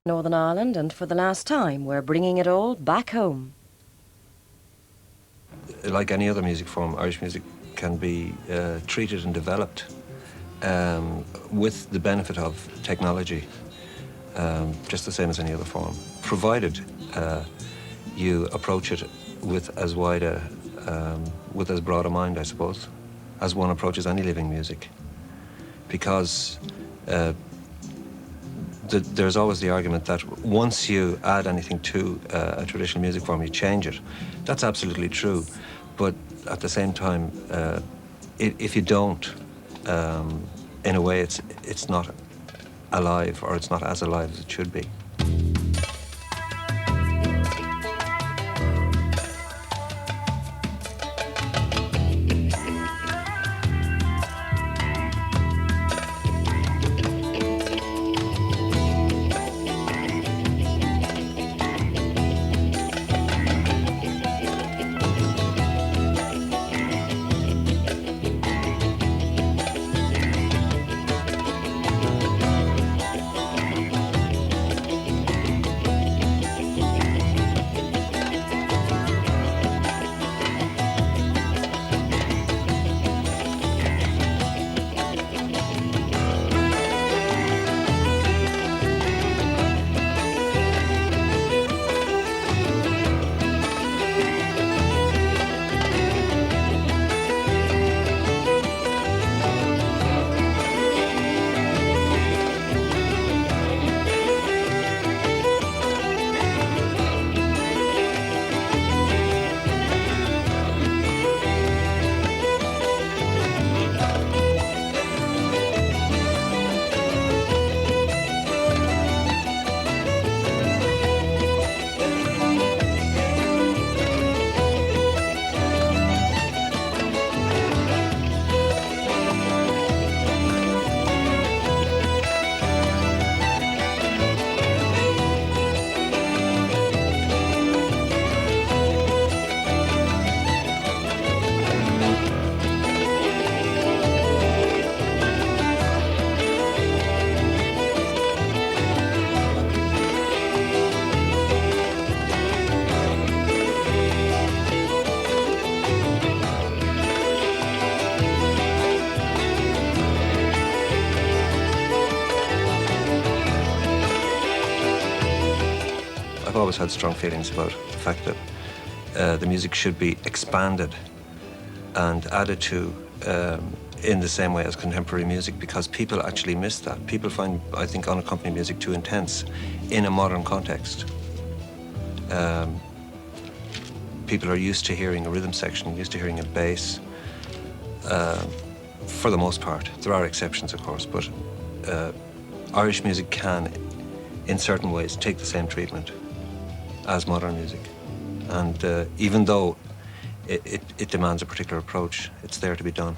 Northern Ireland, and for the last time, we're bringing it all back home. Like any other music form, Irish music can be treated and developed with the benefit of technology, just the same as any other form, provided you approach it with as wide a, with as broad a mind, I suppose, as one approaches any living music. Because there's always the argument that once you add anything to a traditional music form, you change it. That's absolutely true. But at the same time, if you don't, in a way, it's not alive, or it's not as alive as it should be. I've always had strong feelings about the fact that the music should be expanded and added to in the same way as contemporary music, because people actually miss that. People find, I think, unaccompanied music too intense in a modern context. People are used to hearing a rhythm section, used to hearing a bass, for the most part. There are exceptions, of course, but Irish music can, in certain ways, take the same treatment as modern music. And even though it demands a particular approach, it's there to be done.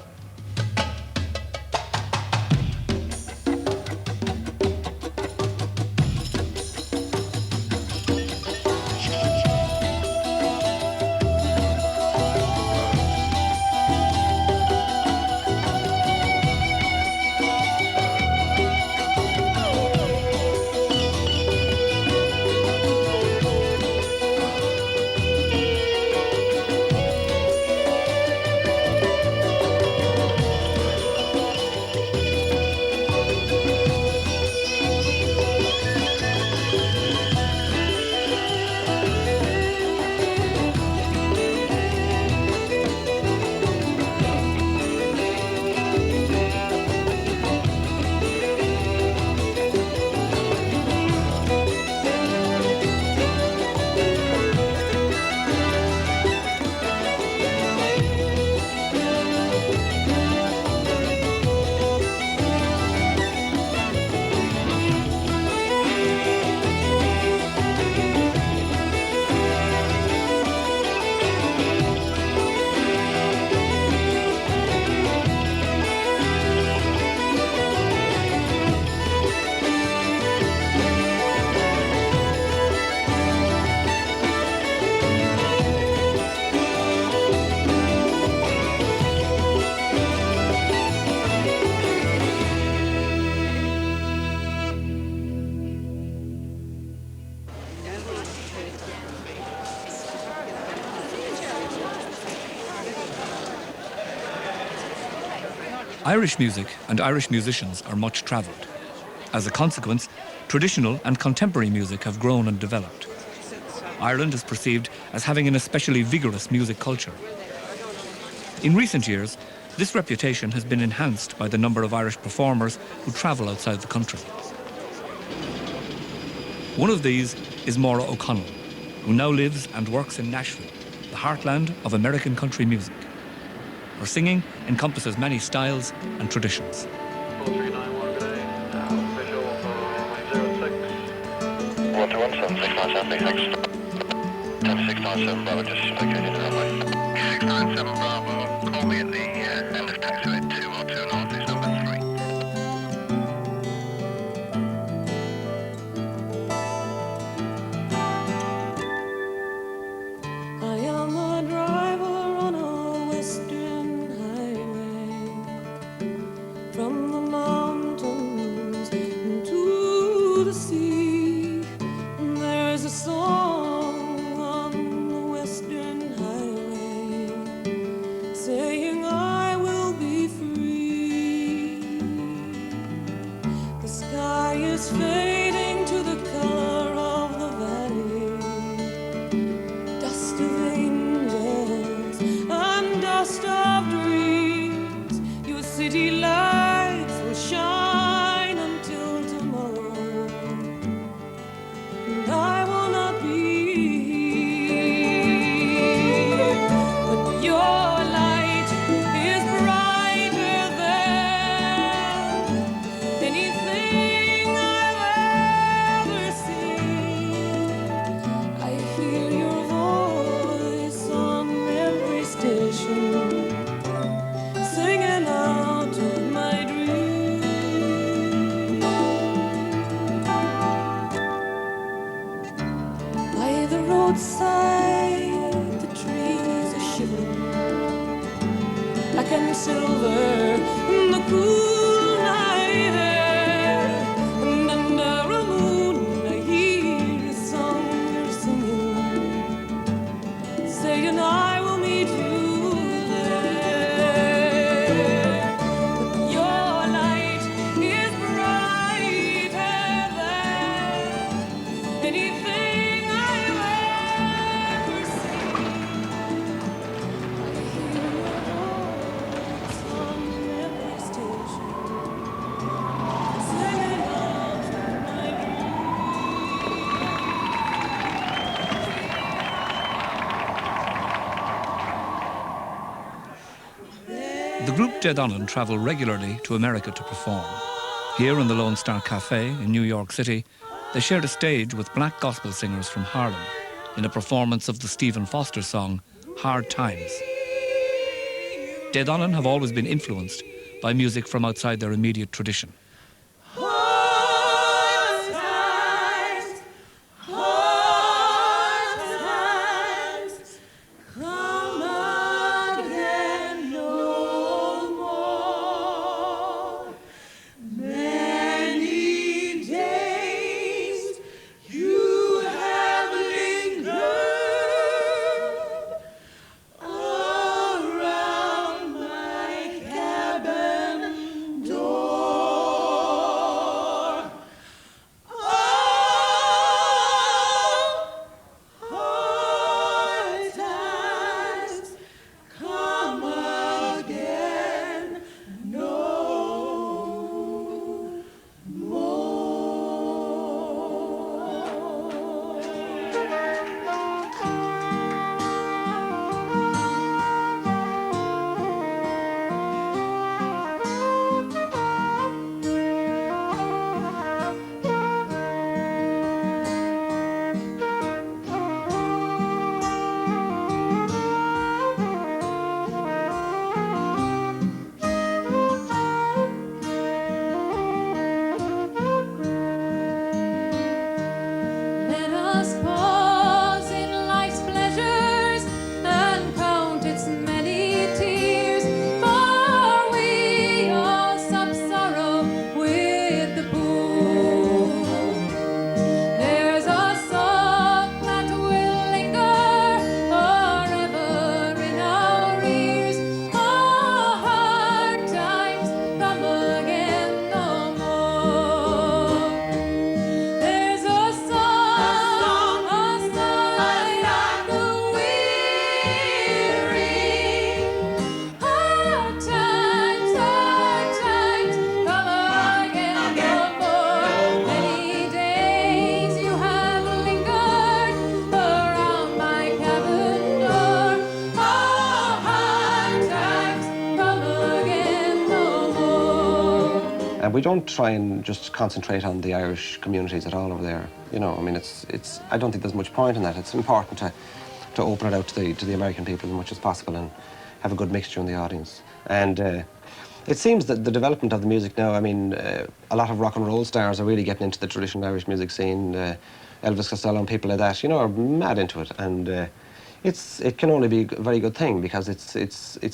Irish music and Irish musicians are much travelled. As a consequence, traditional and contemporary music have grown and developed. Ireland is perceived as having an especially vigorous music culture. In recent years, this reputation has been enhanced by the number of Irish performers who travel outside the country. One of these is Maura O'Connell, who now lives and works in Nashville, the heartland of American country music. Her singing encompasses many styles and traditions. 4391, good day. Visual for 06. 121, 10697, Bravo, just located in runway. 697 Bravo, call me at the end of taxiway 2 or 2 north, is number 3. I am a driver on a western highway, from the mountains to the sea. And there's a song on the western highway saying I will be free. The sky is fading to the color of the valley, dust of angels and dust of dreams. Your city lights will shine until tomorrow, and I will not be here. But your light is brighter than anything I've ever seen. I hear your voice on every station, singing out of my dreams. By the roadside, the trees are shivering, black and silver in the cool night air. And under a moon, I hear a song they're singing, saying I will meet you there. But your light is brighter than anything I've ever seen. I hear your voice on every station, singing out of my The group Dead On travel regularly to America to perform. Here in the Lone Star Cafe in New York City, they shared a stage with black gospel singers from Harlem in a performance of the Stephen Foster song, Hard Times. Dead On have always been influenced by music from outside their immediate tradition. hard times, come again no more. Many days you have lingered around my cabin door. And we don't try and just concentrate on the Irish communities at all over there. You know, I mean, I don't think there's much point in that. It's important to open it out to the American people as much as possible and have a good mixture in the audience. And it seems that the development of the music now, I mean, a lot of rock and roll stars are really getting into the traditional Irish music scene. Elvis Costello and people like that, you know, are mad into it. And it can only be a very good thing because it's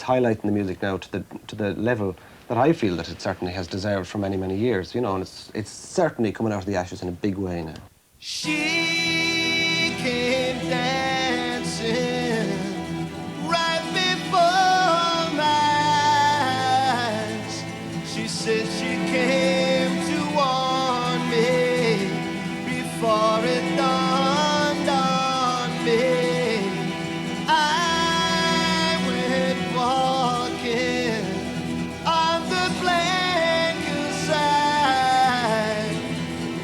highlighting the music now to the level that I feel that it certainly has deserved for many, many years, you know, and it's certainly coming out of the ashes in a big way now. She came dancing right before my eyes. She said she came to warn me before it dawned on me. I went walking on the blanket side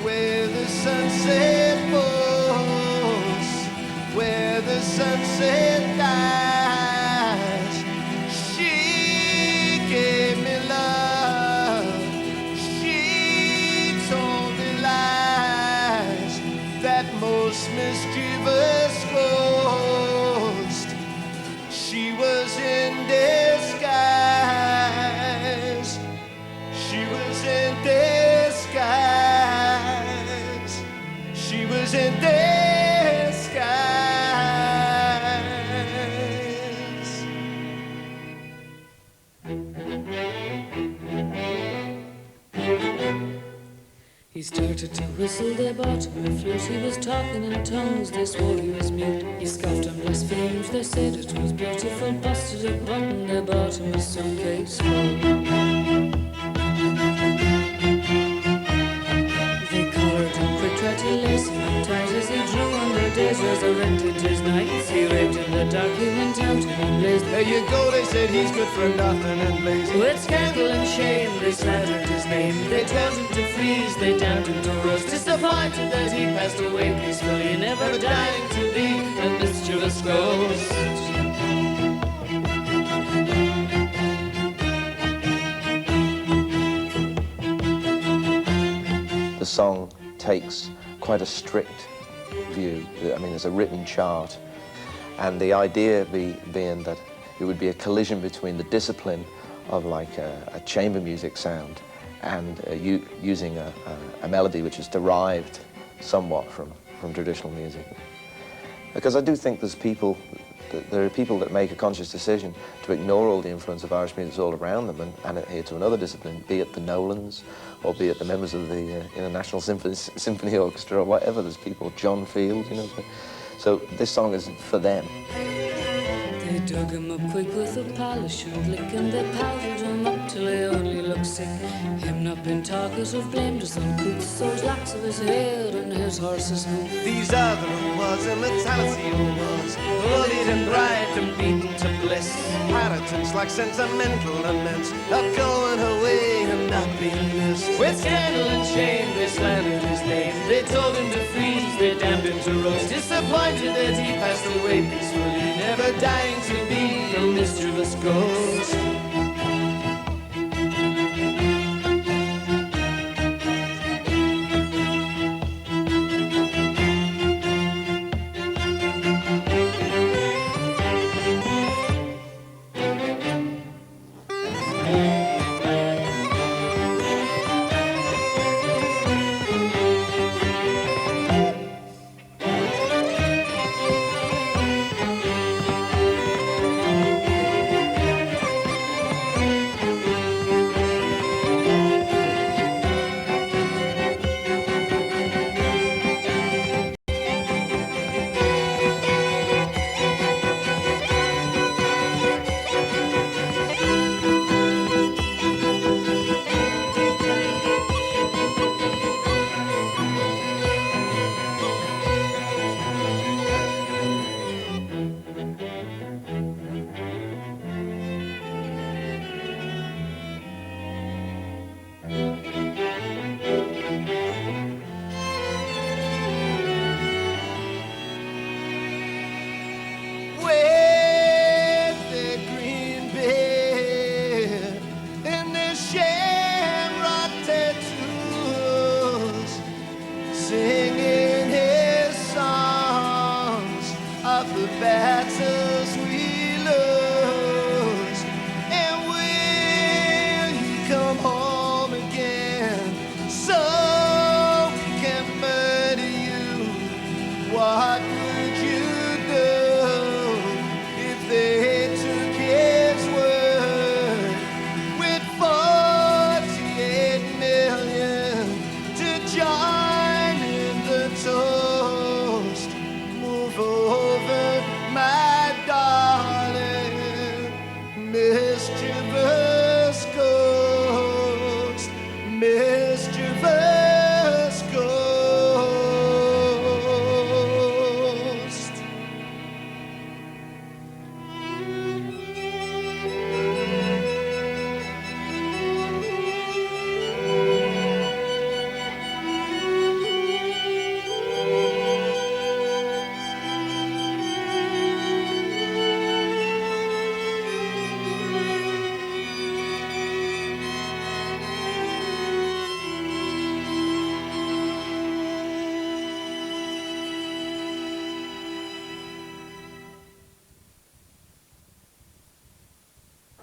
where the sunset falls, where the sunset dies. She gave me love, she told me lies, that most mischievous ghost. She was in disguise. She was in disguise. She was in disguise. He started to whistle, they bought him a flute. He was talking in tongues, they swore he was mute. He scoffed and blasphemed, they said it was beautiful. Busted a button, they bought him a suitcase full. They collared him quick, tried to lace him up tight. As he drew on their days, resurrected his nights. He raved in the dark, he went out and he blazed. There you go, they said he's good for nothing and blazing. With scandal and shame, they slandered his name. They told him to freeze, they damned him to roast. Disappointed that he passed away peacefully, never dying to be a mischievous ghost. The song takes quite a strict view. I mean, there's a written chart, and the idea being that it would be a collision between the discipline of like a chamber music sound and using a melody which is derived somewhat from traditional music. Because I do think there are people that make a conscious decision to ignore all the influence of Irish music all around them and adhere to another discipline, be it the Nolans or be it the members of the National Symphony Orchestra or whatever. There's people, John Field, you know. So this song is for them. They dug him up quick with a polish and lick, and they powdered him up till he only looked sick. Him not been talkative, blamed his uncouth, sold locks of his hair and his horse's hoof. These other was immortality was bullied and bribed and beaten to bliss. Attitudes like sentimental laments, not going away and not being missed. With scandal and shame, they slandered his name. They told him to freeze, they damned him to roast. Disappointed that he passed away peacefully, never dying to be a mischievous ghost.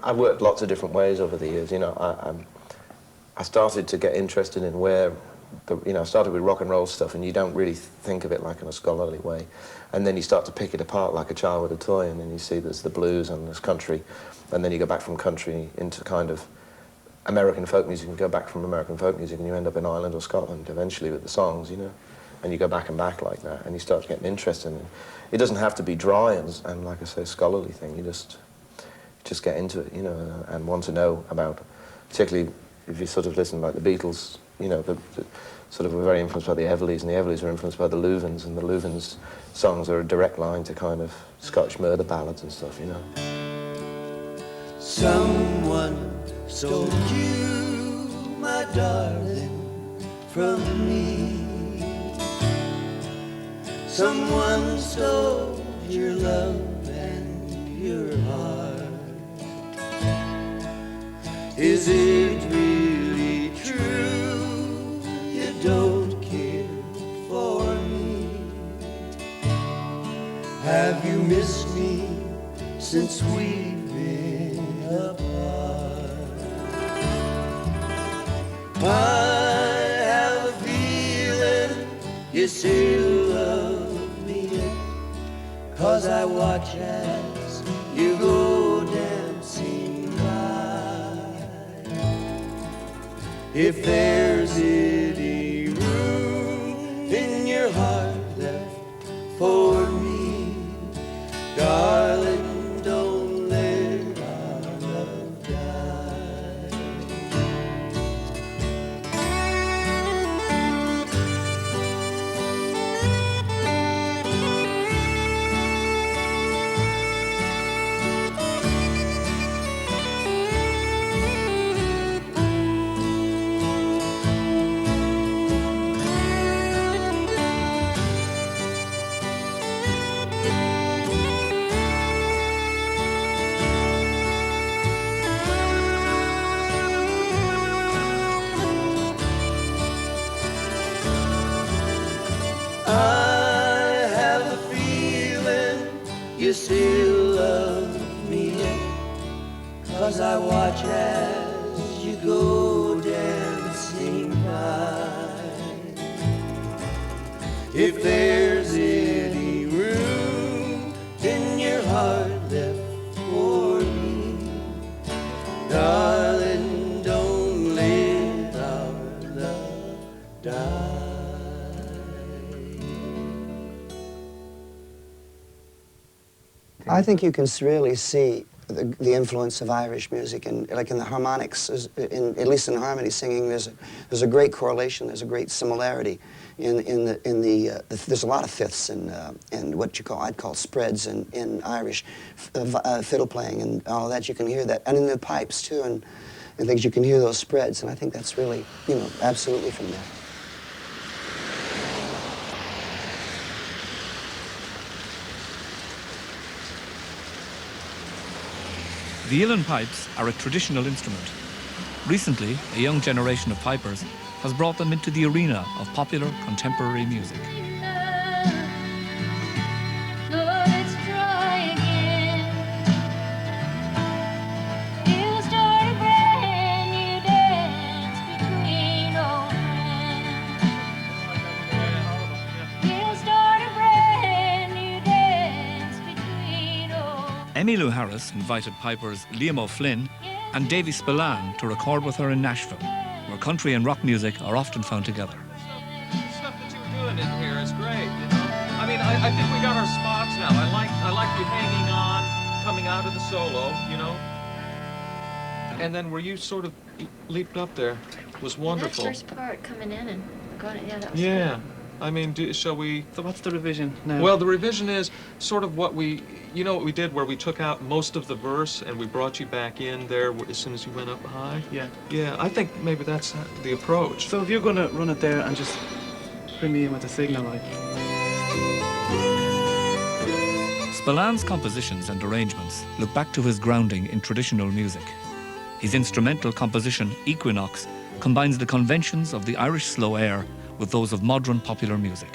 I've worked lots of different ways over the years. You know, I started to get interested in where, I started with rock and roll stuff, and you don't really think of it like in a scholarly way. And then you start to pick it apart like a child with a toy, and then you see there's the blues and there's country, and then you go back from country into kind of American folk music, and go back from American folk music, and you end up in Ireland or Scotland eventually with the songs, you know. And you go back and back like that, and you start getting interested in it. It doesn't have to be dry and like I say, scholarly thing. You just get into it, you know, and want to know about, particularly if you sort of listen like the Beatles, you know, the sort of were very influenced by the Everleys, and the Everleys were influenced by the Louvins, and the Louvins songs are a direct line to kind of Scottish murder ballads and stuff, you know. Someone stole you, my darling, from me. Someone stole your love and your heart. Is it really true you don't care for me? Have you missed me since we've been apart? I have a feeling you still love me yet, 'cause I watch as you go dancing by. If there's any room in your heart left for me, darling, don't let our love die. I have a feeling you still love me yet, 'cause I watch as you go dancing by. If there's any room in your heart left for me, darling, don't let our love die. I think you can really see the influence of Irish music, and like in the harmonics, at least in harmony singing, there's a great correlation. There's a great similarity there's a lot of fifths and what I'd call spreads in Irish fiddle playing and all of that. You can hear that, and in the pipes too, and things you can hear those spreads, and I think that's really, you know, absolutely from there. The uilleann pipes are a traditional instrument. Recently, a young generation of pipers has brought them into the arena of popular contemporary music. Emmylou Harris invited pipers Liam O'Flynn and Davy Spillane to record with her in Nashville, where country and rock music are often found together. The stuff that you're doing in here is great, you know. I mean, I think we got our spots now. I like you hanging on, coming out of the solo, you know. And then where you sort of leaped up there was wonderful. That first part coming in and going, yeah, that was Yeah. Good. I mean, shall we... So what's the revision now? Well, the revision is sort of what we... You know what we did, where we took out most of the verse and we brought you back in there as soon as you went up high? Yeah. Yeah, I think maybe that's the approach. So if you're going to run it there and just bring me in with a signal, like... Spillane's compositions and arrangements look back to his grounding in traditional music. His instrumental composition, Equinox, combines the conventions of the Irish slow air with those of modern popular music.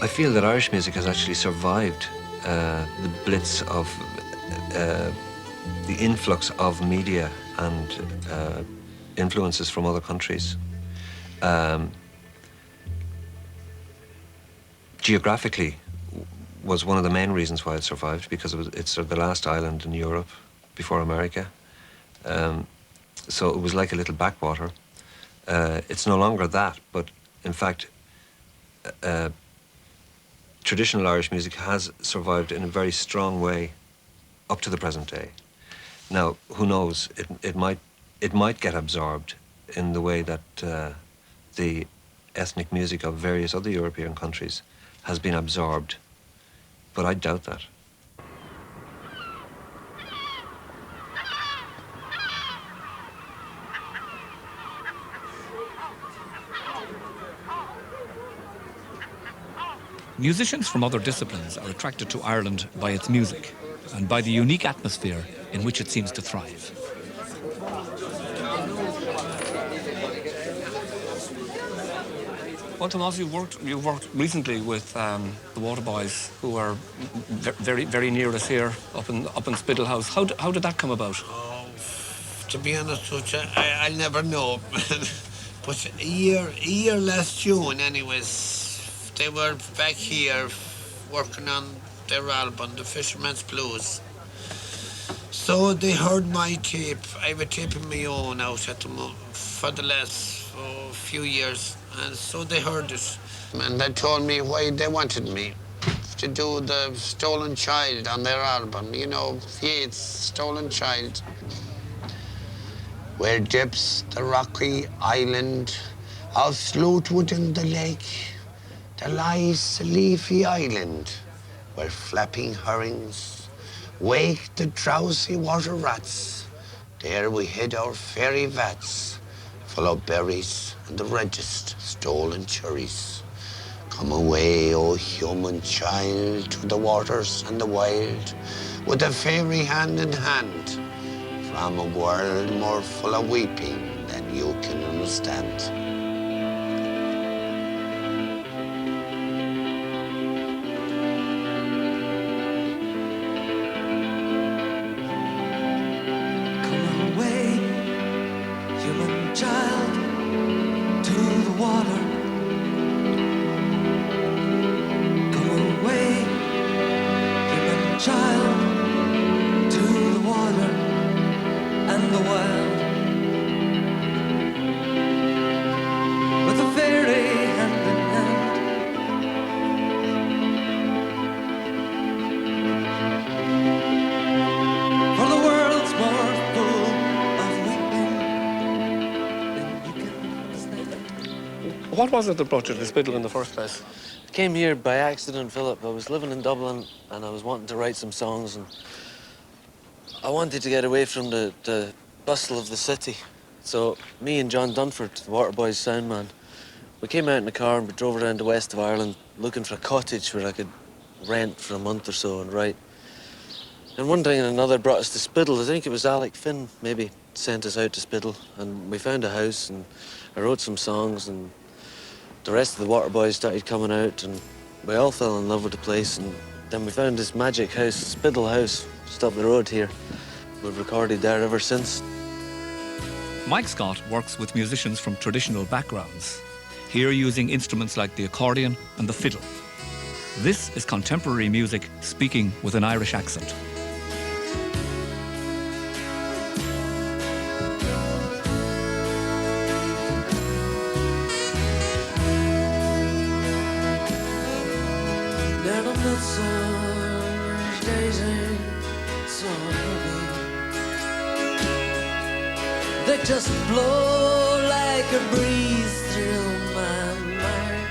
I feel that Irish music has actually survived the blitz of the influx of media and influences from other countries. Geographically was one of the main reasons why it survived, because it's the last island in Europe before America. So it was like a little backwater. It's no longer that, but in fact, traditional Irish music has survived in a very strong way up to the present day. Now, who knows? It might get absorbed in the way that the ethnic music of various other European countries has been absorbed, but I doubt that. Musicians from other disciplines are attracted to Ireland by its music and by the unique atmosphere in which it seems to thrive. Well, Tomas, you've worked recently with the Waterboys, who are very near us here up in Spiddlehouse. How did that come about? Oh, to be honest with you, I'll never know. But a year last June, anyways, they were back here working on their album, The Fisherman's Blues. So they heard my tape. I have a tape of my own out at the moment for the last few years, and so they heard it. And they told me why they wanted me to do the Stolen Child on their album. You know, Yates' Stolen Child. Where dips the rocky island of Slootwood in the lake, there lies a leafy island where flapping herrings wake the drowsy water rats. There we hid our fairy vats full of berries and the reddest stolen cherries. Come away, O human child, to the waters and the wild, with a fairy hand in hand, from a world more full of weeping than you can understand. Come away, human child, to the water. Come away, human child, to the water and the wild, with a fairy hand in hand. For the world's more full of weeping than you can understand. What was it that brought you to Spiddle in the first place? I came here by accident, Philip. I was living in Dublin and I was wanting to write some songs, and I wanted to get away from the bustle of the city. So me and John Dunford, the Waterboys sound man, we came out in the car and we drove around the west of Ireland looking for a cottage where I could rent for a month or so and write. And one thing and another brought us to Spiddle. I think it was Alec Finn maybe sent us out to Spiddle, and we found a house and I wrote some songs, and the rest of the Waterboys started coming out and we all fell in love with the place. And then we found this magic house, Spiddle House, just up the road here. We've recorded there ever since. Mike Scott works with musicians from traditional backgrounds, here using instruments like the accordion and the fiddle. This is contemporary music speaking with an Irish accent. Down on the summer's days ain't so heavy. They just blow like a breeze through my mind,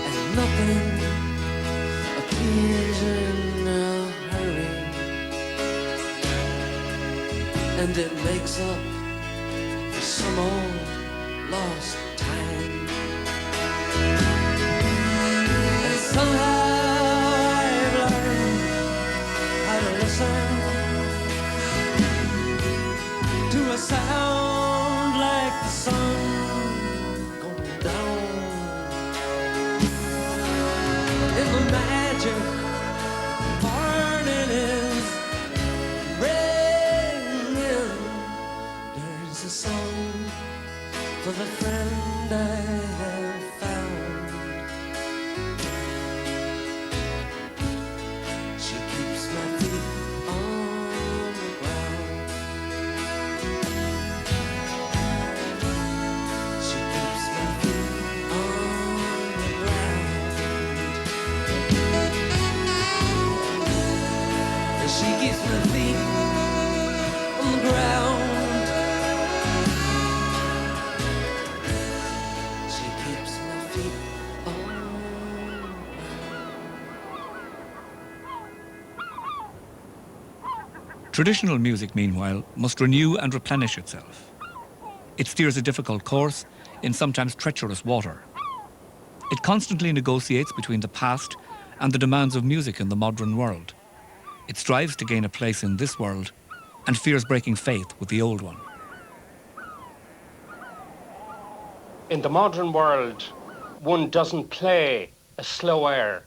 and nothing appears in a hurry, and it makes up for some old lost time. And somehow I've learned how to listen to a sound like the sun going down. keeps my feet on the ground. She keeps my feet on the ground. Traditional music, meanwhile, must renew and replenish itself. It steers a difficult course in sometimes treacherous water. It constantly negotiates between the past and the demands of music in the modern world. It strives to gain a place in this world and fears breaking faith with the old one. In the modern world, one doesn't play a slow air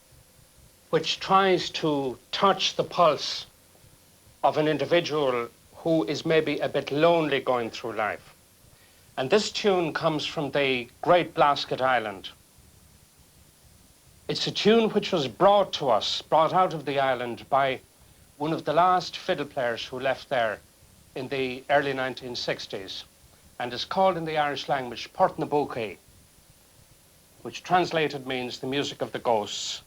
which tries to touch the pulse of an individual who is maybe a bit lonely going through life. And this tune comes from the Great Blasket Island. It's a tune which was brought to us, brought out of the island by one of the last fiddle players who left there in the early 1960s, and is called in the Irish language Port na Búcaí, which translated means the music of the ghosts.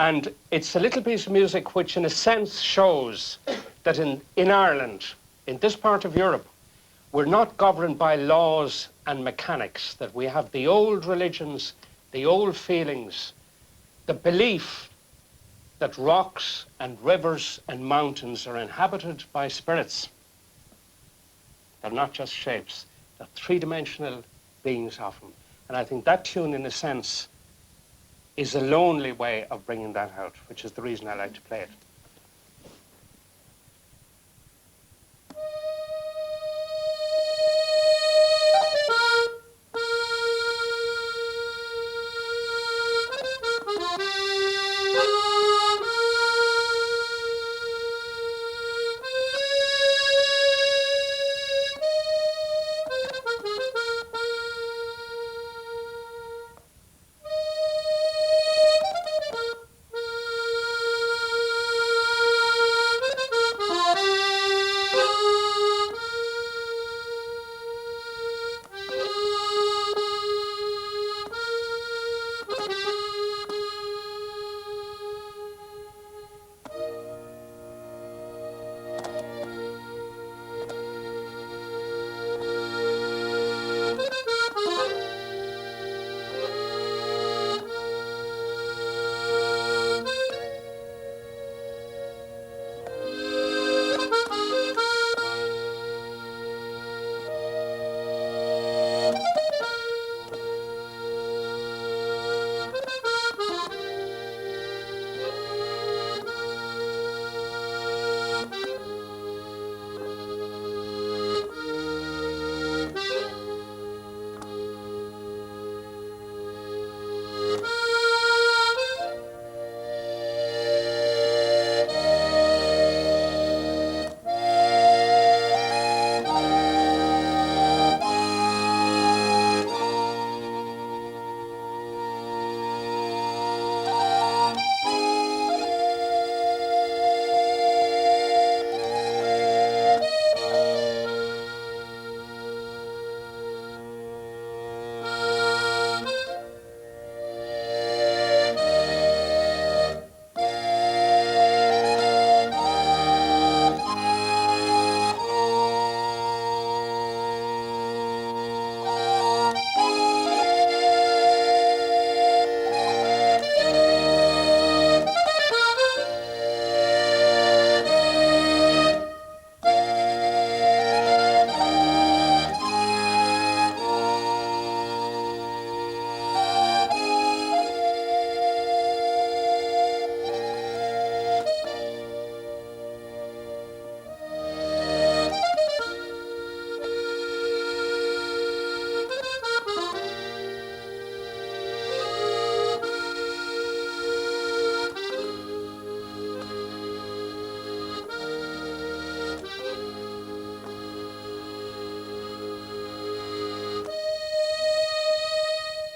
And it's a little piece of music which in a sense shows that in Ireland, in this part of Europe, we're not governed by laws and mechanics, that we have the old religions, the old feelings, the belief that rocks and rivers and mountains are inhabited by spirits. They're not just shapes, they're three-dimensional beings often. And I think that tune, in a sense, is a lonely way of bringing that out, which is the reason I like to play it.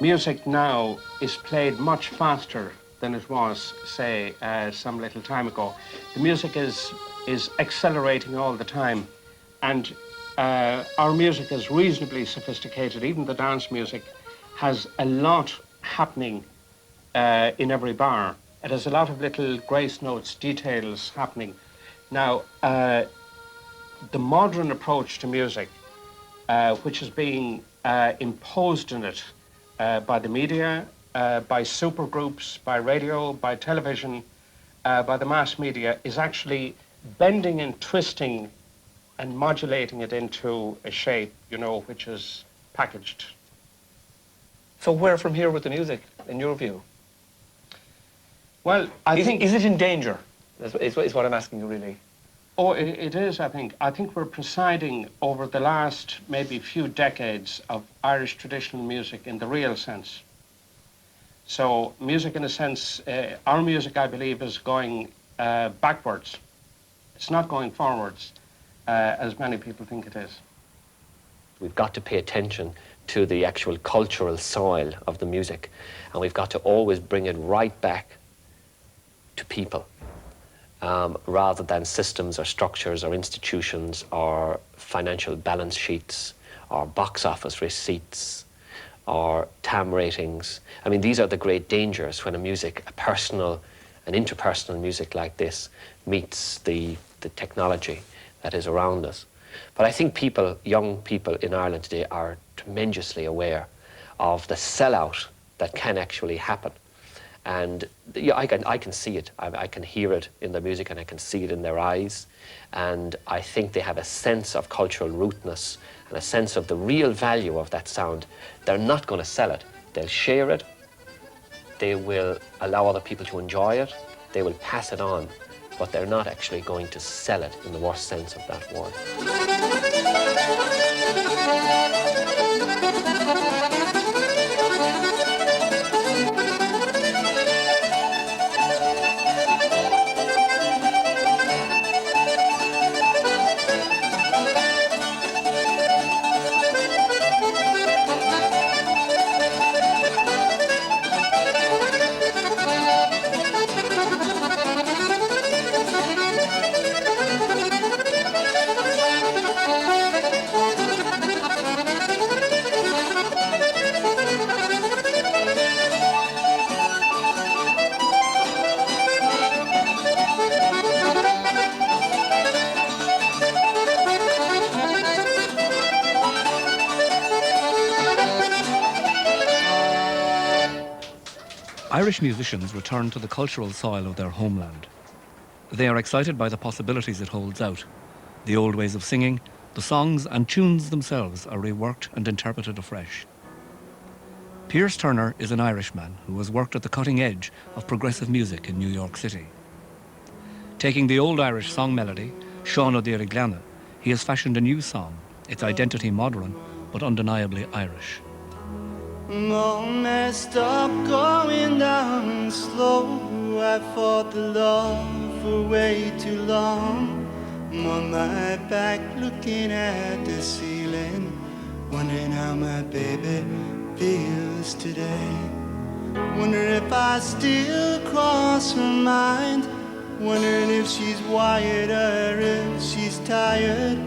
Music now is played much faster than it was, say, some little time ago. The music is accelerating all the time, and our music is reasonably sophisticated. Even the dance music has a lot happening in every bar. It has a lot of little grace notes, details happening. Now, the modern approach to music, which is being imposed on it by the media, by supergroups, by radio, by television, by the mass media, is actually bending and twisting and modulating it into a shape, you know, which is packaged. So where from here with the music, in your view? Well, I think... Is it in danger, is what I'm asking you, really? Oh, it is, I think. I think we're presiding over the last maybe few decades of Irish traditional music in the real sense. So music, in a sense, our music, I believe, is going backwards. It's not going forwards, as many people think it is. We've got to pay attention to the actual cultural soil of the music, and we've got to always bring it right back to people, rather than systems or structures or institutions or financial balance sheets or box office receipts or TAM ratings. I mean, these are the great dangers when a personal and interpersonal music like this meets the technology that is around us. But I think young people in Ireland today are tremendously aware of the sellout that can actually happen. And yeah, I can see it, I can hear it in their music, and I can see it in their eyes. And I think they have a sense of cultural rootness and a sense of the real value of that sound. They're not going to sell it. They'll share it. They will allow other people to enjoy it. They will pass it on. But they're not actually going to sell it in the worst sense of that word. Irish musicians return to the cultural soil of their homeland. They are excited by the possibilities it holds out. The old ways of singing, the songs and tunes themselves are reworked and interpreted afresh. Piers Turner is an Irishman who has worked at the cutting edge of progressive music in New York City. Taking the old Irish song melody, Sean O'Deary, he has fashioned a new song, its identity modern, but undeniably Irish. I'm all messed up, going down slow. I fought the love for way too long. I'm on my back looking at the ceiling, wondering how my baby feels today. Wondering if I still cross her mind, wondering if she's wired or if she's tired,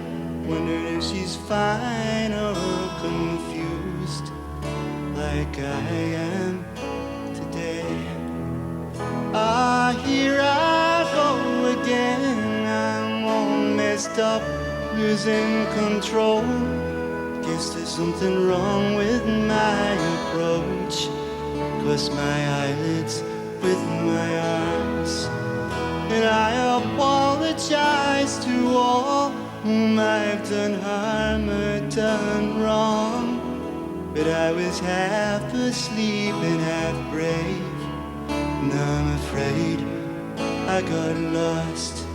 wondering if she's fine or confused like I am today. Ah, here I go again. I'm all messed up, losing control. Guess there's something wrong with my approach. Cross my eyelids with my arms, and I apologize to all whom I've done harm or done wrong. But I was half asleep and half brave. Now I'm afraid I got lost.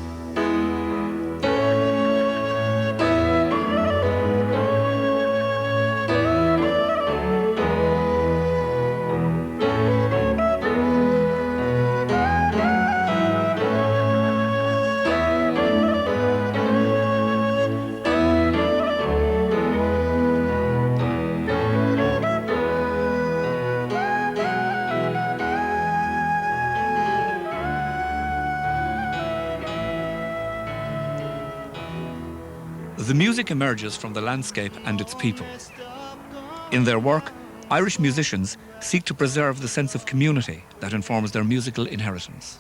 The music emerges from the landscape and its people. In their work, Irish musicians seek to preserve the sense of community that informs their musical inheritance.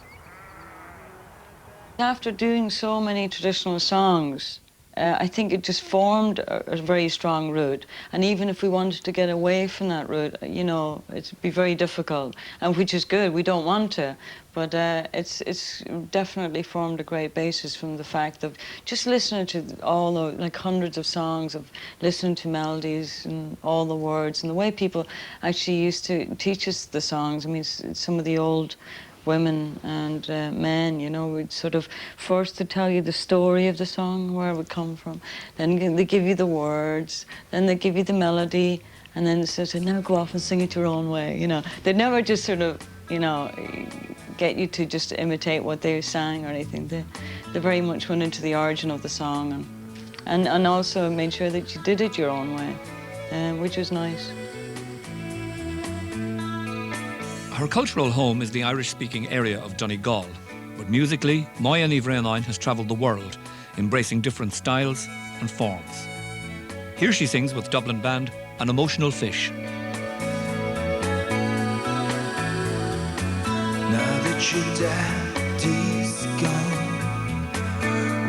After doing so many traditional songs, I think it just formed a very strong root. And even if we wanted to get away from that root, you know, it'd be very difficult, and which is good. We don't want to, but it's definitely formed a great basis from the fact of just listening to all the, like, hundreds of songs, of listening to melodies and all the words, and the way people actually used to teach us the songs. I mean, some of the old women and men, you know, would sort of first to tell you the story of the song, where it would come from. Then they give you the words, then they give you the melody, and then they say, now go off and sing it your own way, you know. They'd never just sort of, you know, get you to just imitate what they sang or anything. They very much went into the origin of the song, and also made sure that you did it your own way, which was nice. Her cultural home is the Irish-speaking area of Donegal, but musically, Maire Bhraonain has travelled the world, embracing different styles and forms. Here she sings with Dublin band An Emotional Fish. Now that your daddy's gone,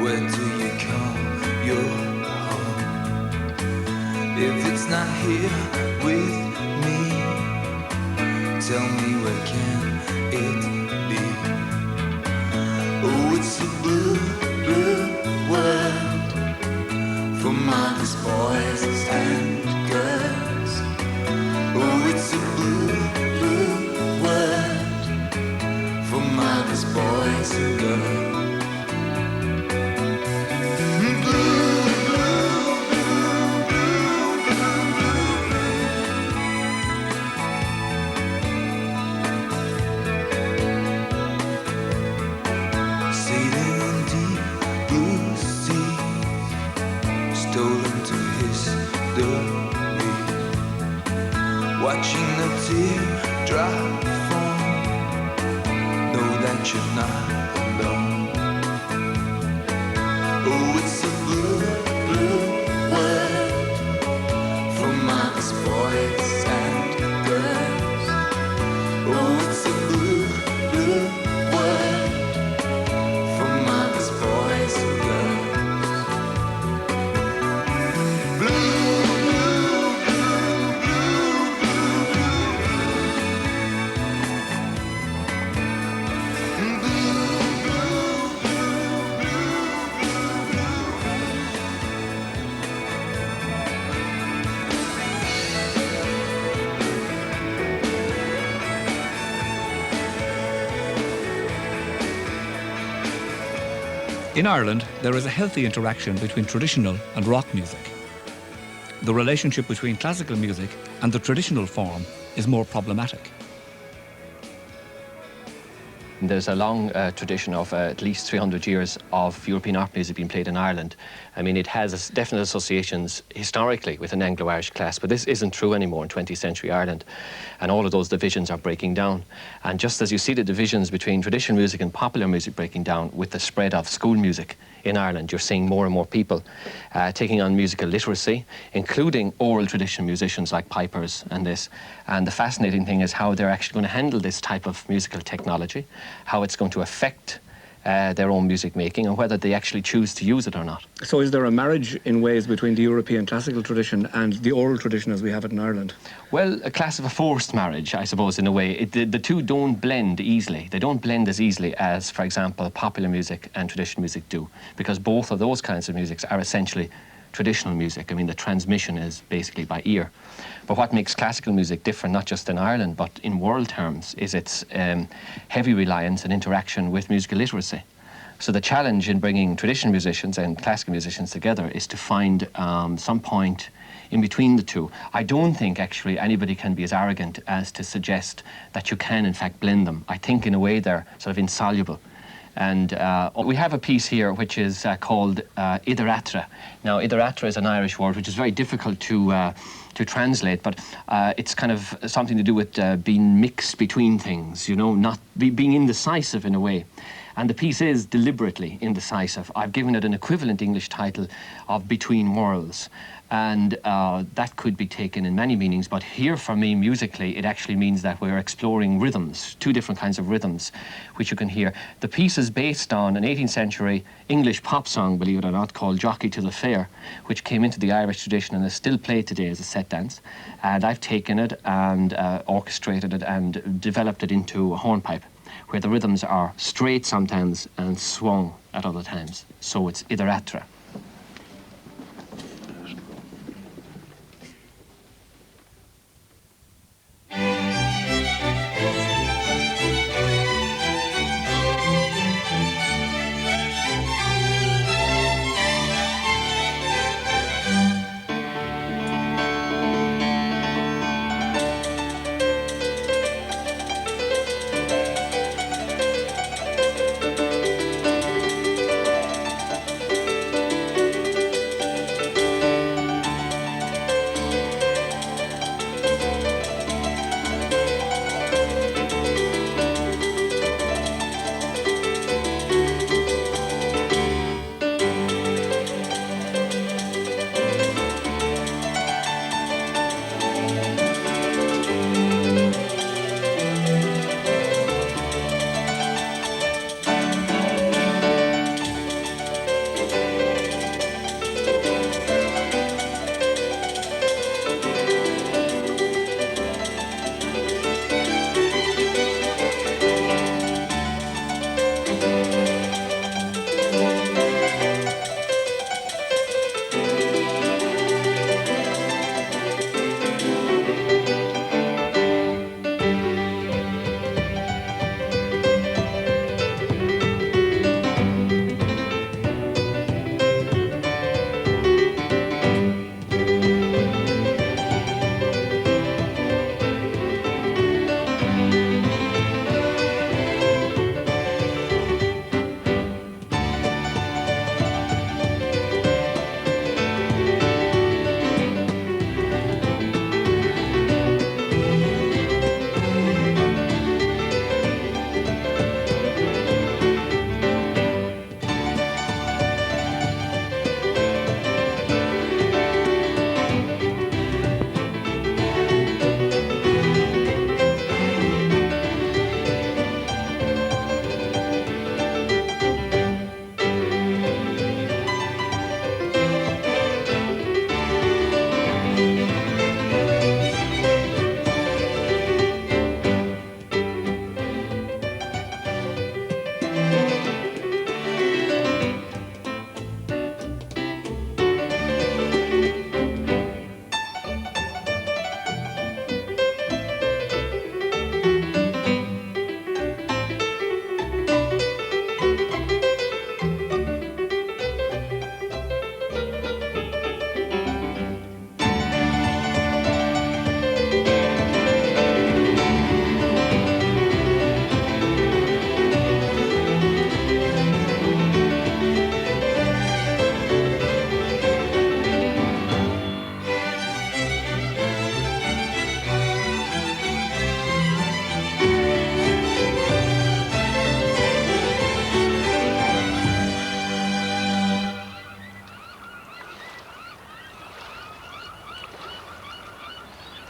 where do you call your home? If it's not here with me, tell me, where can it be? Oh, it's a blue, blue world for mothers, boys and girls. Oh, it's a blue, blue world for mothers, boys and girls. Watching the teardrop fall, know that you're not alone. Oh, it's a blue, blue world for mothers, boys and girls. Oh, it's a blue, blue world for mothers, boys and girls. In Ireland, there is a healthy interaction between traditional and rock music. The relationship between classical music and the traditional form is more problematic. There's a long tradition of at least 300 years of European art music being played in Ireland. I mean, it has definite associations historically with an Anglo-Irish class, but this isn't true anymore in 20th century Ireland. And all of those divisions are breaking down. And just as you see the divisions between traditional music and popular music breaking down with the spread of school music in Ireland, you're seeing more and more people taking on musical literacy, including oral traditional musicians like pipers and this. And the fascinating thing is how they're actually going to handle this type of musical technology, how it's going to affect their own music making, and whether they actually choose to use it or not. So is there a marriage in ways between the European classical tradition and the oral tradition as we have it in Ireland? Well, a class of a forced marriage, I suppose, in a way. The two don't blend easily. They don't blend as easily as, for example, popular music and traditional music do, because both of those kinds of musics are essentially traditional music. I mean, the transmission is basically by ear. But what makes classical music different, not just in Ireland, but in world terms, is its heavy reliance and interaction with musical literacy. So the challenge in bringing traditional musicians and classical musicians together is to find some point in between the two. I don't think, actually, anybody can be as arrogant as to suggest that you can, in fact, blend them. I think, in a way, they're sort of insoluble. And we have a piece here which is called Idiratra. Now, Idiratra is an Irish word which is very difficult to translate, but it's kind of something to do with being mixed between things, you know, not being indecisive in a way. And the piece is deliberately indecisive. I've given it an equivalent English title of Between Worlds. And that could be taken in many meanings, but here for me, musically, it actually means that we're exploring rhythms, two different kinds of rhythms, which you can hear. The piece is based on an 18th century English pop song, believe it or not, called Jockey to the Fair, which came into the Irish tradition and is still played today as a set dance. And I've taken it and orchestrated it and developed it into a hornpipe, where the rhythms are straight sometimes and swung at other times. So it's ideratra.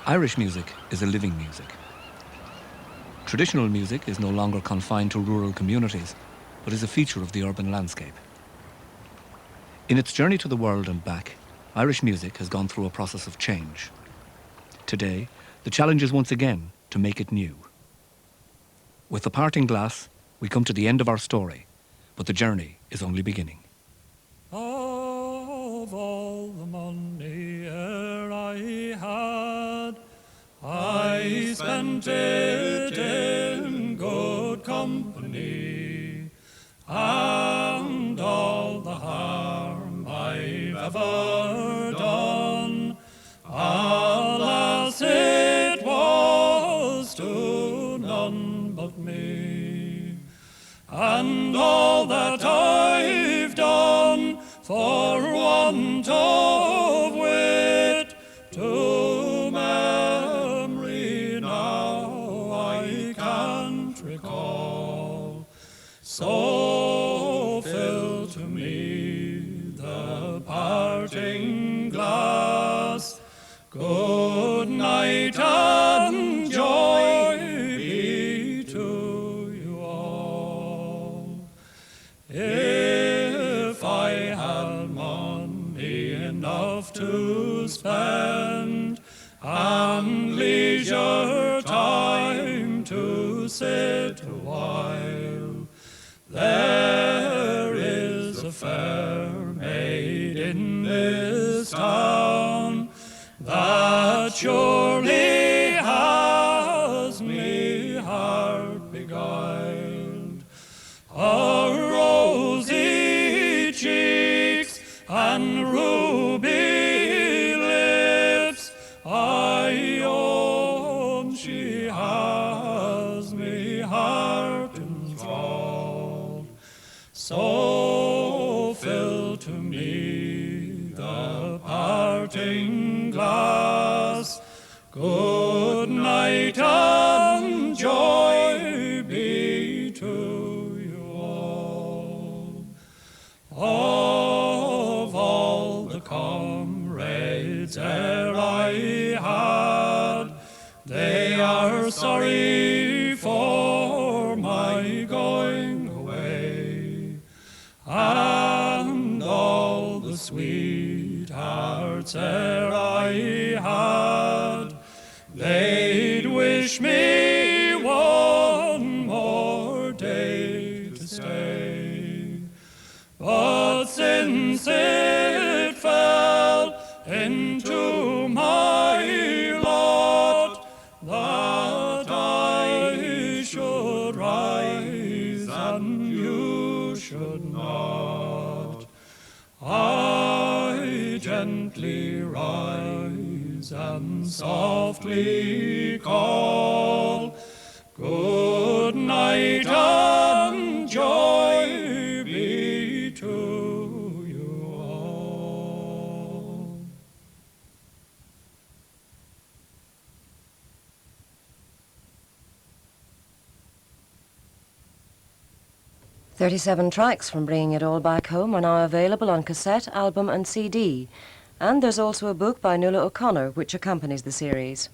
Irish music is a living music. Traditional music is no longer confined to rural communities, but is a feature of the urban landscape. In its journey to the world and back, Irish music has gone through a process of change. Today, the challenge is once again to make it new. With the parting glass, we come to the end of our story, but the journey is only beginning. Of all the money e'er I had, I spent it in good company, and all the harm I've ever done, alas, it was to none but me. And all that I've done for want of wit, to memory now I can't recall. So night and joy be to you all. If I had money enough to spend and leisure time to sit a while, there is a fair maid in this town that surely has me heart beguiled. Her rosy cheeks and ruby lips, I own she has me heart enthralled. So fill to me the parting glass, good night and joy be to you all. Of all the comrades e'er I had, they are sorry for my going away, and all the sweethearts e'er I had, they'd wish me one more day to stay. But since it fell into my lot that I should rise and you should not, I gently rise and softly call, good night and joy be to you all. "37 tracks from Bringing It All Back Home are now available on cassette, album and CD. And there's also a book by Maura O'Connell which accompanies the series.